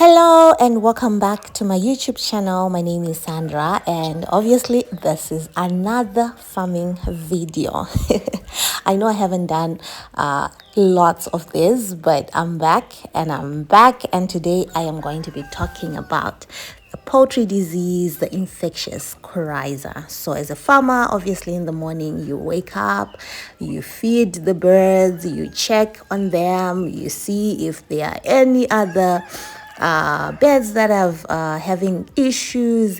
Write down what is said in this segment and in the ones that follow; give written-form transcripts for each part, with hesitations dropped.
Hello and welcome back to my YouTube channel. My name is Sandra and obviously this is another farming video. I know I haven't done lots of this, but I'm back and today I am going to be talking about the poultry disease, the infectious coryza. So as a farmer, obviously in the morning you wake up, you feed the birds, you check on them, you see if there are any other beds that have having issues.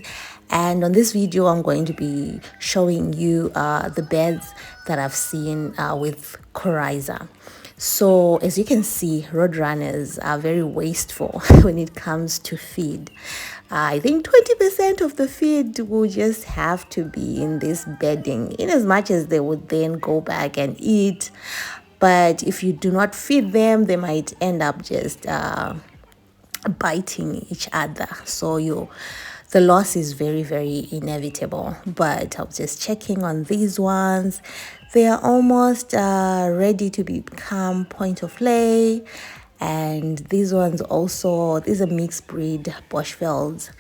And on this video I'm going to be showing you the beds that I've seen with coryza. So as you can see, roadrunners are very wasteful when it comes to feed. I think 20% of the feed will just have to be in this bedding, in as much as they would then go back and eat. But if you do not feed them, they might end up just biting each other, so the loss is very inevitable. But I was just checking on these ones. They are almost ready to become point of lay. And these ones also, these are mixed breed Boschfelds.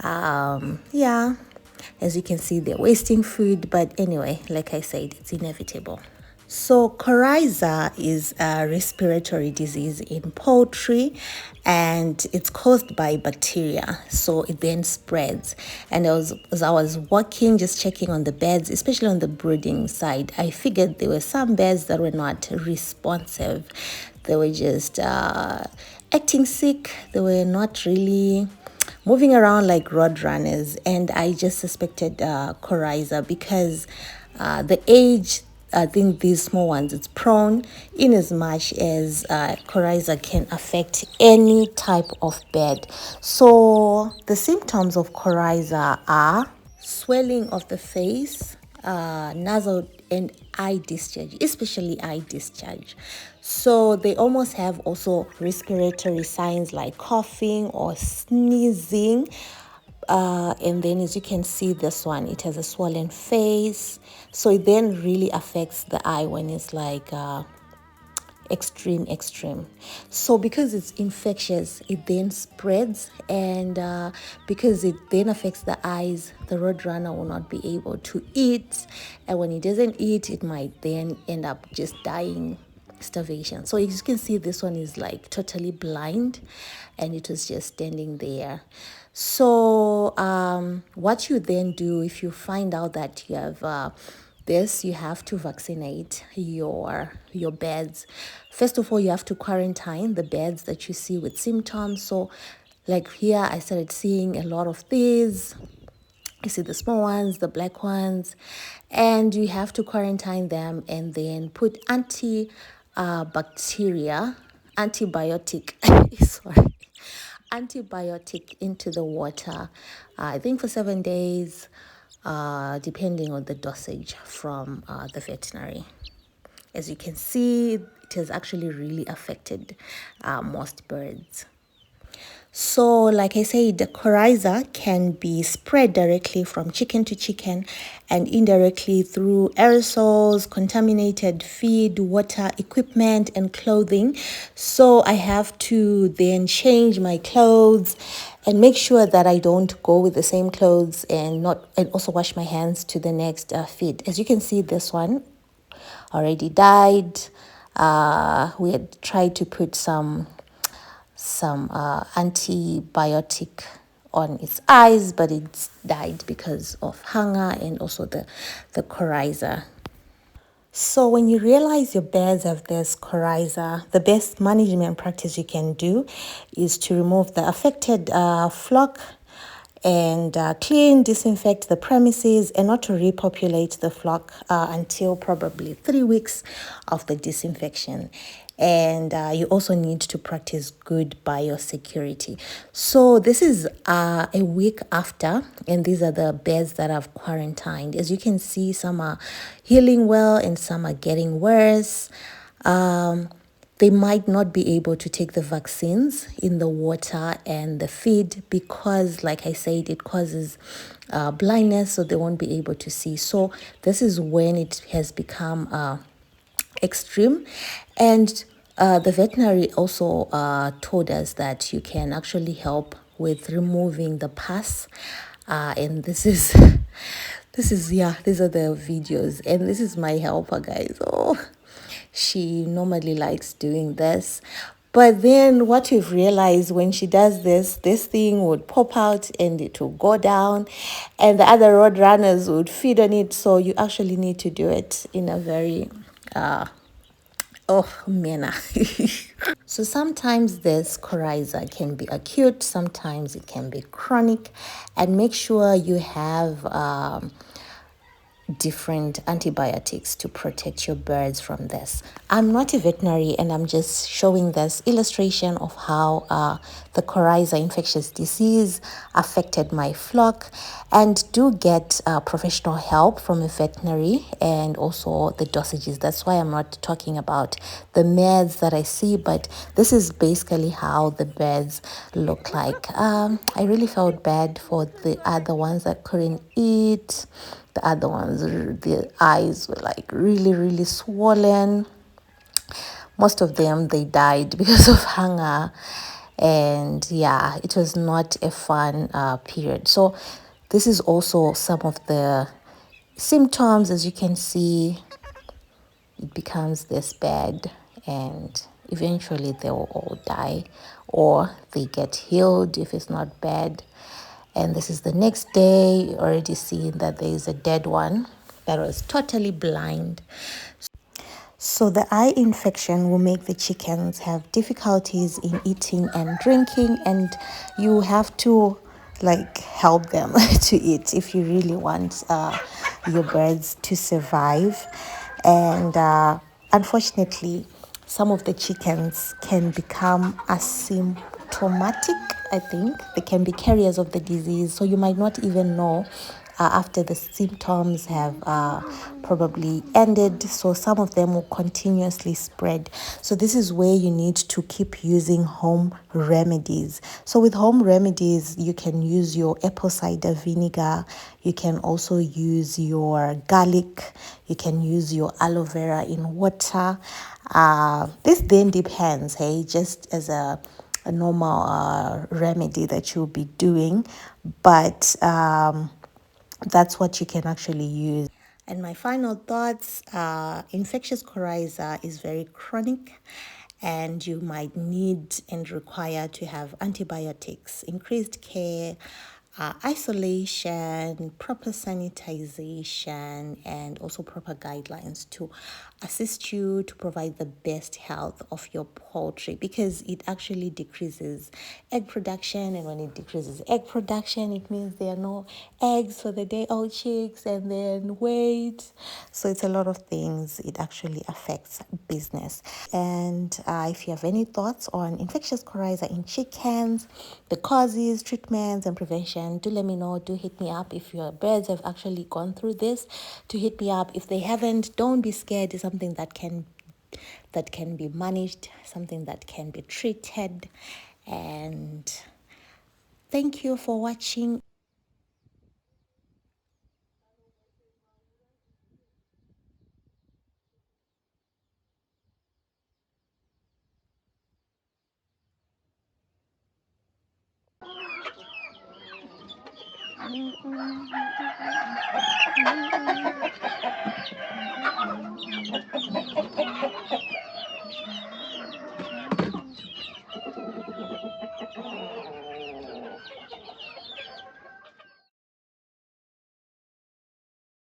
Yeah, as you can see, they're wasting food, but anyway, like I said, it's inevitable. So coryza is a respiratory disease in poultry and it's caused by bacteria. So it then spreads. And as I was walking, just checking on the beds, especially on the brooding side, I figured there were some beds that were not responsive. They were just acting sick. They were not really moving around like roadrunners. And I just suspected coryza because the age, I think these small ones, it's prone in as much as coryza can affect any type of bed. So the symptoms of coryza are swelling of the face, nasal and eye discharge, especially eye discharge. So they almost have also respiratory signs like coughing or sneezing. And then as you can see, this one, it has a swollen face. So it then really affects the eye when it's like extreme. So because it's infectious, it then spreads, and because it then affects the eyes, the roadrunner will not be able to eat. And when it doesn't eat, it might then end up just dying, starvation. So as you can see, this one is like totally blind and it was just standing there. So what you then do if you find out that you have this, you have to vaccinate your beds. First of all, you have to quarantine the beds that you see with symptoms. So like here, I started seeing a lot of these. You see the small ones, the black ones, and you have to quarantine them and then put antibiotic, sorry, antibiotic into the water, I think for 7 days, depending on the dosage from the veterinary. As you can see, it has actually really affected most birds. So like I said, the coryza can be spread directly from chicken to chicken and indirectly through aerosols, contaminated feed, water, equipment, and clothing. So I have to then change my clothes and make sure that I don't go with the same clothes, and also wash my hands to the next feed. As you can see, this one already died. We had tried to put some antibiotic on its eyes, but it's died because of hunger and also the coryza. So when you realize your birds have this coryza, the best management practice you can do is to remove the affected flock and clean, disinfect the premises, and not to repopulate the flock until probably 3 weeks of the disinfection. And you also need to practice good biosecurity. So this is a week after, and these are the beds that I've quarantined. As you can see, some are healing well and some are getting worse. They might not be able to take the vaccines in the water and the feed because, like I said, it causes blindness, so they won't be able to see. So this is when it has become extreme. And The veterinary also told us that you can actually help with removing the pus, and this is yeah, these are the videos, and this is my helper, guys. Oh, she normally likes doing this. But then what we've realized, when she does this thing would pop out and it will go down, and the other road runners would feed on it. So you actually need to do it in a very manner. So sometimes this coryza can be acute, sometimes it can be chronic, and make sure you have different antibiotics to protect your birds from this. I'm not a veterinary, and I'm just showing this illustration of how the coryza infectious disease affected my flock. And do get professional help from a veterinary, and also the dosages. That's why I'm not talking about the meds that I see, but this is basically how the birds look like. I really felt bad for the other ones that couldn't eat. The other ones, the eyes were like really, really swollen. Most of them, they died because of hunger. And yeah, it was not a fun period. So this is also some of the symptoms. As you can see, it becomes this bad, and eventually they will all die, or they get healed if it's not bad. And this is the next day. You already see that there is a dead one that was totally blind. So the eye infection will make the chickens have difficulties in eating and drinking, and you have to like help them to eat if you really want your birds to survive. And unfortunately, some of the chickens can become asymptomatic. I think they can be carriers of the disease, so you might not even know after the symptoms have probably ended. So some of them will continuously spread. So this is where you need to keep using home remedies. So with home remedies, you can use your apple cider vinegar. You can also use your garlic. You can use your aloe vera in water. This then depends, hey, just as a normal remedy that you'll be doing. But that's what you can actually use. And my final thoughts, infectious coryza is very chronic, and you might need and require to have antibiotics, increased care, isolation, proper sanitization, and also proper guidelines to assist you to provide the best health of your poultry, because it actually decreases egg production. And when it decreases egg production, it means there are no eggs for the day old chicks, and then weight. So it's a lot of things. It actually affects business. And if you have any thoughts on infectious coryza in chickens, the causes, treatments, and prevention, do let me know. Do hit me up if your birds have actually gone through this. To hit me up if they haven't. Don't be scared. It's something that can be managed, something that can be treated. And thank you for watching.